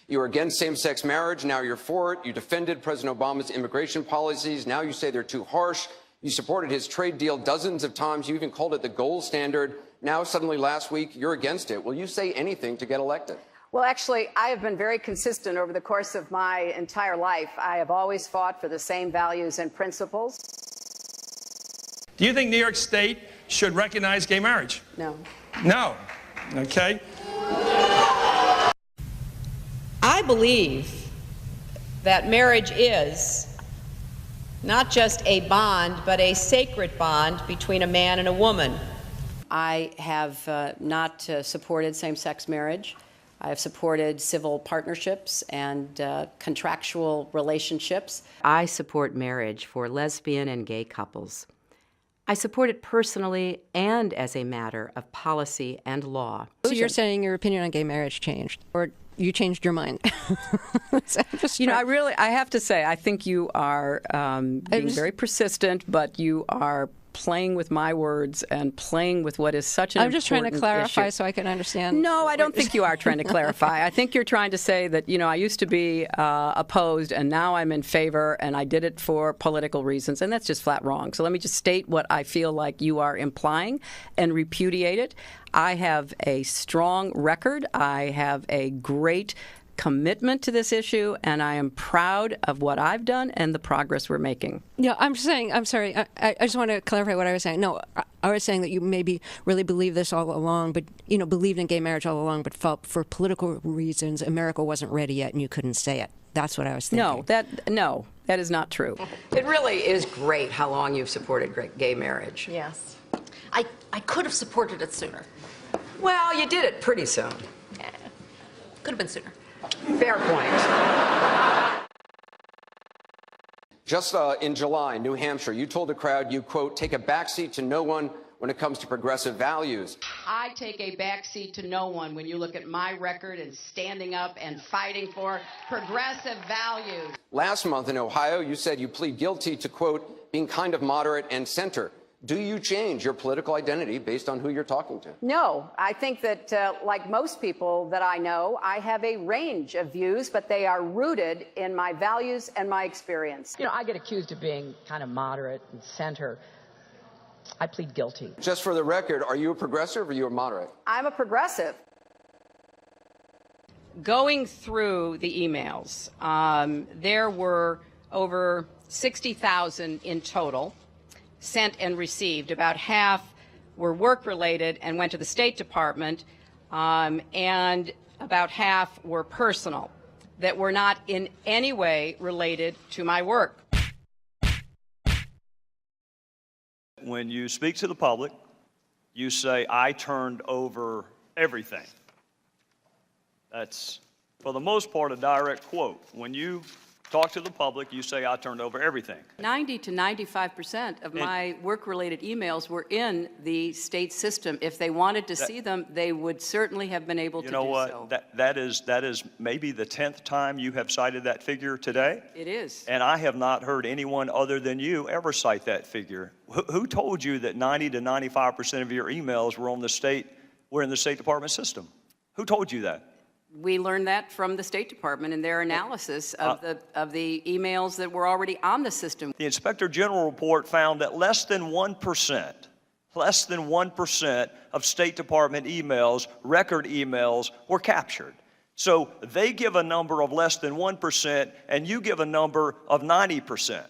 You were against same-sex marriage. Now you're for it. You defended President Obama's immigration policies. Now you say they're too harsh. You supported his trade deal dozens of times. You even called it the gold standard. Now, suddenly last week, you're against it. Will you say anything to get elected? Well, actually, I have been very consistent over the course of my entire life. I have always fought for the same values and principles. Do you think New York State should recognize gay marriage? No. No. Okay. I believe that marriage is not just a bond, but a sacred bond between a man and a woman. I have not supported same-sex marriage. I have supported civil partnerships and contractual relationships. I support marriage for lesbian and gay couples. I support it personally and as a matter of policy and law. So you're saying your opinion on gay marriage changed, or you changed your mind? I have to say, I think you are being very persistent, but you are playing with my words and playing with what is such an important issue. I'm just trying to clarify so I can understand. No, I don't think you are trying to clarify. I think you're trying to say that, I used to be opposed and now I'm in favor and I did it for political reasons, and that's just flat wrong. So let me just state what I feel like you are implying and repudiate it. I have a strong record. I have a great commitment to this issue, and I am proud of what I've done and the progress we're making. Yeah, I'm sorry, I just want to clarify what I was saying. No, I was saying that you maybe really believed this all along, but, believed in gay marriage all along, but felt for political reasons America wasn't ready yet and you couldn't say it. That's what I was thinking. No, that is not true. It really is great how long you've supported gay marriage. Yes. I could have supported it sooner. Well, you did it pretty soon. Yeah. Could have been sooner. Fair point. Just in July, New Hampshire, you told the crowd you, quote, take a backseat to no one when it comes to progressive values. I take a backseat to no one when you look at my record and standing up and fighting for progressive values. Last month in Ohio, you said you plead guilty to, quote, being kind of moderate and center. Do you change your political identity based on who you're talking to? No, I think that, like most people that I know, I have a range of views, but they are rooted in my values and my experience. I get accused of being kind of moderate and center. I plead guilty. Just for the record, are you a progressive or are you a moderate? I'm a progressive. Going through the emails, there were over 60,000 in total sent and received. About half were work-related and went to the State Department, and about half were personal, that were not in any way related to my work. When you speak to the public, you say, I turned over everything. That's, for the most part, a direct quote. When you talk to the public, you say, I turned over everything. 90 to 95% of my work-related emails were in the state system. If they wanted to see them, they would certainly have been able to do so. You know what? That is maybe the 10th time you have cited that figure today. It is. And I have not heard anyone other than you ever cite that figure. Who told you that 90 to 95% of your emails were in the State Department system? Who told you that? We learned that from the State Department in their analysis of the emails that were already on the system. The Inspector General report found that less than 1% of State Department emails, record emails, were captured. So they give a number of less than 1%, and you give a number of 90%.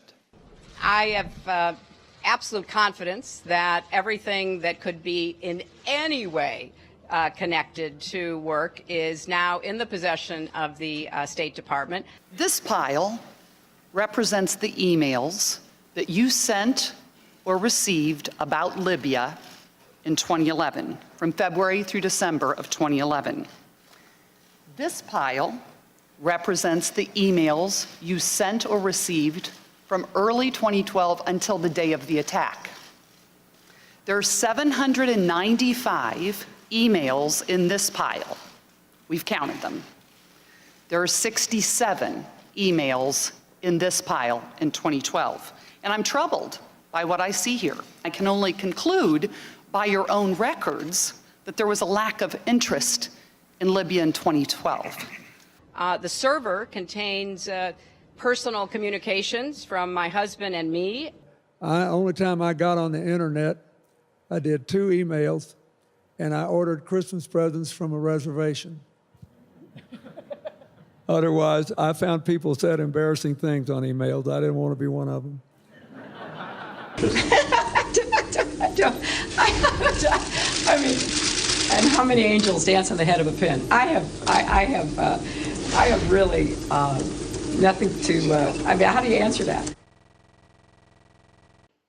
I have absolute confidence that everything that could be in any way connected to work is now in the possession of the State Department. This pile represents the emails that you sent or received about Libya in 2011, from February through December of 2011. This pile represents the emails you sent or received from early 2012 until the day of the attack. There are 795 emails in this pile. We've counted them. There are 67 emails in this pile in 2012. And I'm troubled by what I see here. I can only conclude by your own records that there was a lack of interest in Libya in 2012. The server contains personal communications from my husband and me. Only time I got on the internet, I did 2 emails, and I ordered Christmas presents from a reservation. Otherwise, I found people said embarrassing things on emails. I didn't want to be one of them. I mean, and how many angels dance on the head of a pin? I have really nothing to. I mean, how do you answer that?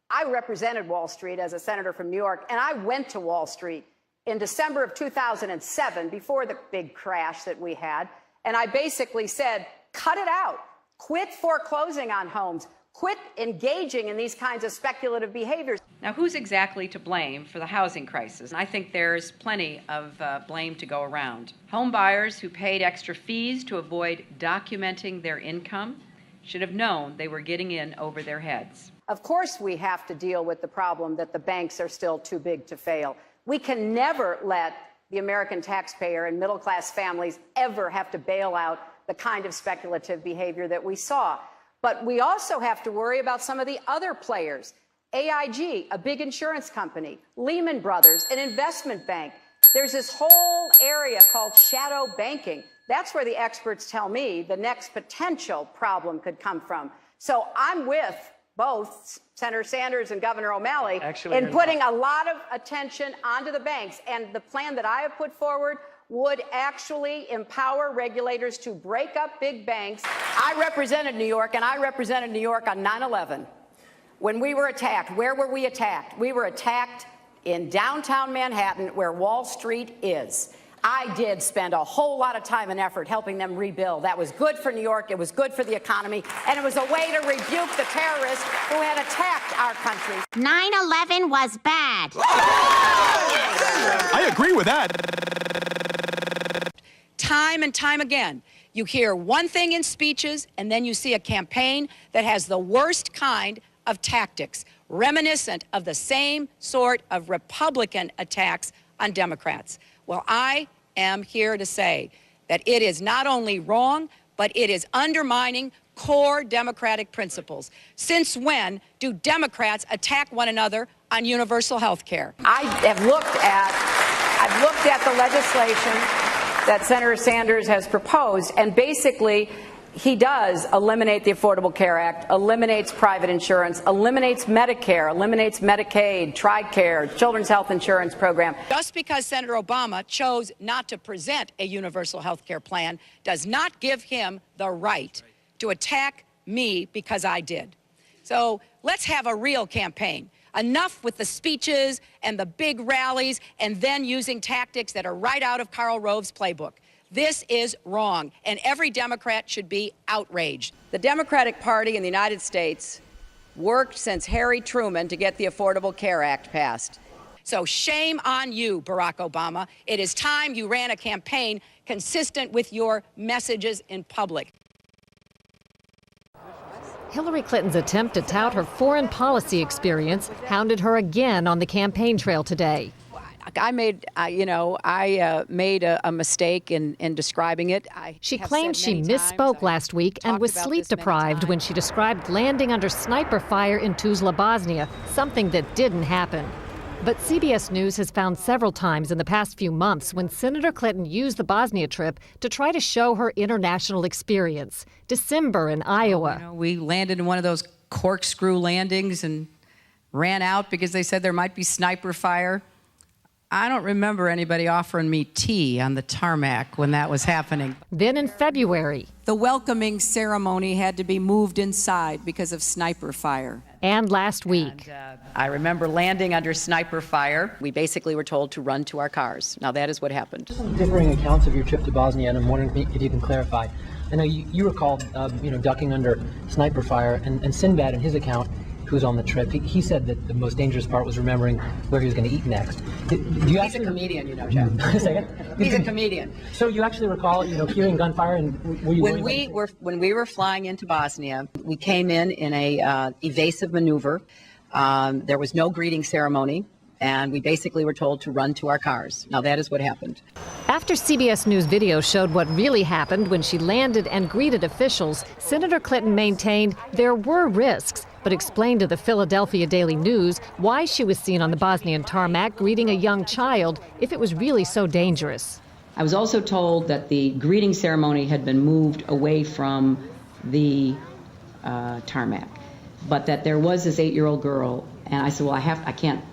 I represented Wall Street as a senator from New York, and I went to Wall Street in December of 2007, before the big crash that we had, and I basically said, cut it out. Quit foreclosing on homes. Quit engaging in these kinds of speculative behaviors. Now, who's exactly to blame for the housing crisis? I think there's plenty of blame to go around. Home buyers who paid extra fees to avoid documenting their income should have known they were getting in over their heads. Of course, we have to deal with the problem that the banks are still too big to fail. We can never let the American taxpayer and middle-class families ever have to bail out the kind of speculative behavior that we saw. But we also have to worry about some of the other players. AIG, a big insurance company, Lehman Brothers, an investment bank. There's this whole area called shadow banking. That's where the experts tell me the next potential problem could come from. So I'm with both Senator Sanders and Governor O'Malley in putting a lot of attention onto the banks. And the plan that I have put forward would actually empower regulators to break up big banks. I represented New York, and I represented New York on 9/11. When we were attacked, where were we attacked? We were attacked in downtown Manhattan, where Wall Street is. I did spend a whole lot of time and effort helping them rebuild. That was good for New York, it was good for the economy, and it was a way to rebuke the terrorists who had attacked our country. 9/11 was bad. I agree with that. Time and time again, you hear one thing in speeches, and then you see a campaign that has the worst kind of tactics, reminiscent of the same sort of Republican attacks on Democrats. Well, I am here to say that it is not only wrong, but it is undermining core democratic principles. Since when do Democrats attack one another on universal health care? I've looked at the legislation that Senator Sanders has proposed, and basically he does eliminate the Affordable Care Act, eliminates private insurance, eliminates Medicare, eliminates Medicaid, TRICARE, Children's Health Insurance Program. Just because Senator Obama chose not to present a universal health care plan does not give him the right to attack me because I did. So let's have a real campaign. Enough with the speeches and the big rallies and then using tactics that are right out of Karl Rove's playbook. This is wrong, and every Democrat should be outraged. The Democratic Party in the United States worked since Harry Truman to get the Affordable Care Act passed. So shame on you, Barack Obama. It is time you ran a campaign consistent with your messages in public. Hillary Clinton's attempt to tout her foreign policy experience hounded her again on the campaign trail today. I made a mistake in describing it. She claimed she misspoke last week and was sleep deprived when she described landing under sniper fire in Tuzla, Bosnia, something that didn't happen. But CBS News has found several times in the past few months when Senator Clinton used the Bosnia trip to try to show her international experience. December in Iowa. We landed in one of those corkscrew landings and ran out because they said there might be sniper fire. I don't remember anybody offering me tea on the tarmac when that was happening. Then in February. The welcoming ceremony had to be moved inside because of sniper fire. And last week. I remember landing under sniper fire. We basically were told to run to our cars. Now that is what happened. Some differing accounts of your trip to Bosnia, and I'm wondering if you can clarify. I know you recalled, ducking under sniper fire, and Sinbad in his account, who was on the trip, he said that the most dangerous part was remembering where he was going to eat next. He's a comedian, Jeff. He's a comedian. So you actually recall, hearing gunfire, and were you when we were flying into Bosnia, we came in a evasive maneuver. There was no greeting ceremony, and we basically were told to run to our cars. Now, that is what happened. After CBS News video showed what really happened when she landed and greeted officials, Senator Clinton maintained there were risks, but explained to the Philadelphia Daily News why she was seen on the Bosnian tarmac greeting a young child if it was really so dangerous. I was also told that the greeting ceremony had been moved away from the tarmac, but that there was this 8-year-old girl, and I said, well, I can't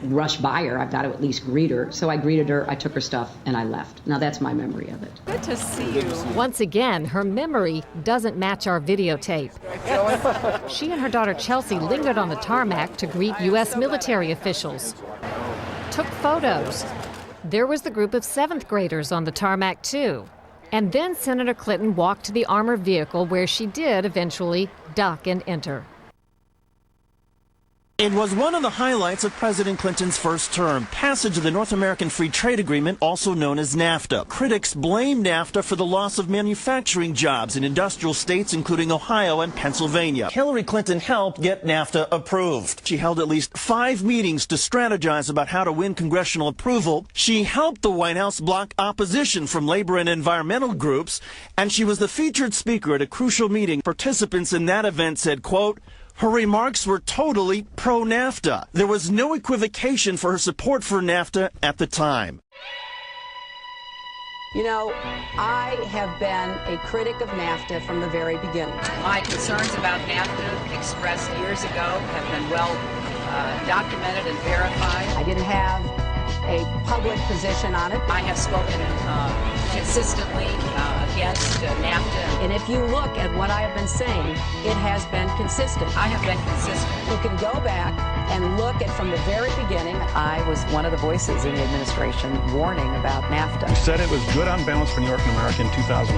rush by her. I've got to at least greet her. So I greeted her, I took her stuff, and I left. Now, that's my memory of it. Good to see you. Once again, her memory doesn't match our videotape. She and her daughter Chelsea lingered on the tarmac to greet U.S. military officials, took photos. There was the group of 7th graders on the tarmac, too. And then Senator Clinton walked to the armored vehicle where she did eventually duck and enter. It was one of the highlights of President Clinton's first term, passage of the North American Free Trade Agreement, also known as NAFTA. Critics blamed NAFTA for the loss of manufacturing jobs in industrial states, including Ohio and Pennsylvania. Hillary Clinton helped get NAFTA approved. She held at least 5 meetings to strategize about how to win congressional approval. She helped the White House block opposition from labor and environmental groups, and she was the featured speaker at a crucial meeting. Participants in that event said, quote, her remarks were totally pro-NAFTA. There was no equivocation for her support for NAFTA at the time. You know, I have been a critic of NAFTA from the very beginning. My concerns about NAFTA expressed years ago have been well documented and verified. I didn't have a public position on it. I have spoken consistently against NAFTA. And if you look at what I have been saying, it has been consistent. I have been consistent. You can go back and look at from the very beginning. I was one of the voices in the administration warning about NAFTA. You said it was good on balance for New York and America in 2004,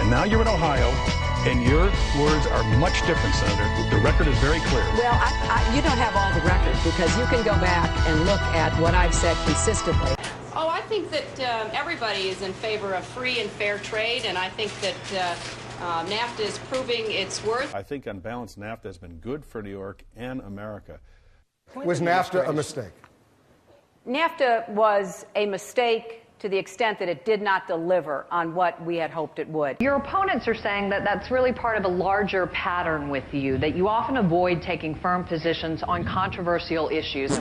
and now you're in Ohio, and your words are much different, Senator. The record is very clear. Well, you don't have all the records because you can go back and look at what I've said consistently. Oh, I think that everybody is in favor of free and fair trade, and I think that NAFTA is proving its worth. I think on balance, NAFTA has been good for New York and America. Was NAFTA a mistake? NAFTA was a mistake to the extent that it did not deliver on what we had hoped it would. Your opponents are saying that that's really part of a larger pattern with you, that you often avoid taking firm positions on controversial issues.